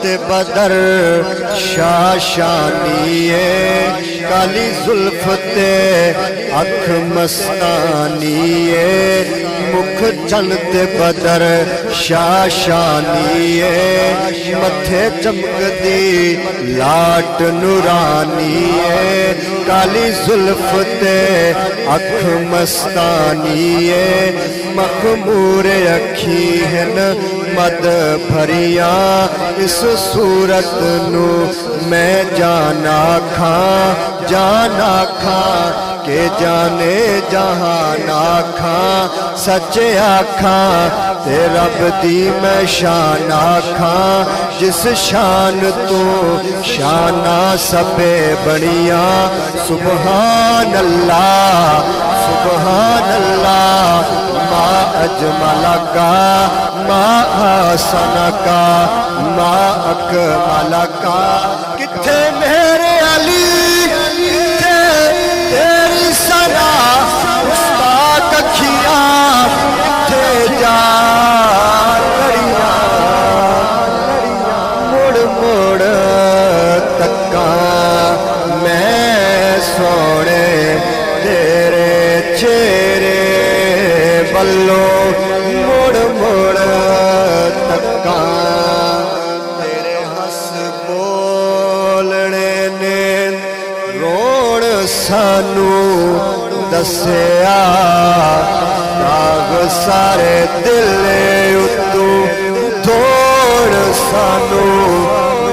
ते बदर शाशानिए काली जुल्फ ते अख मस्तानिए मुख चलते बदर शाशानिए मथे चमकदी लाट नूरानिए काली जुल्फ ते अख मस्तानिए मखमूर अखी हन मद भरिया इस सूरत नू मैं जाना खां के जाने जहान आखां सच आखां ते रब दी मैं शान आखां जिस शान तो शाना सबे बनिया सुबहान अल्लाह मा अजमल का मा हसन का मा अकमल का किथे मेरे अली किथे तेरी सना उस्ताद अखियां किथे जा मुड़ मुड़ तक्का मैं सोने तेरे चेहरे बल्लो मुड़ मुड़ तक्का तेरे हंस बोलने ने रोण सानू दसिया दाग सारे दिले उतू थोड़ सानू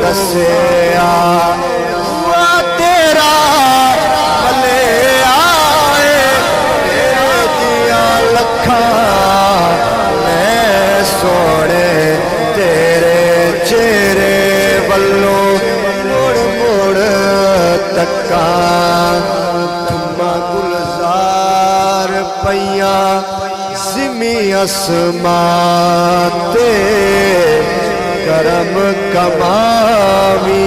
दसिया तेरा भले आए तेरे दिया लखा मैं सोने तेरे चेहरे वल्लों मुड़ मुड़ तक्का थुम्मा गुलजार पैया जिमी असमाते करम कमावी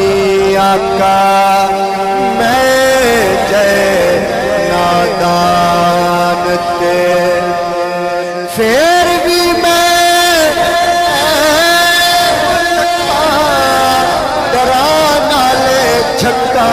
आका मैं जय नादान ते फिर भी मैं डरा नाले छक्का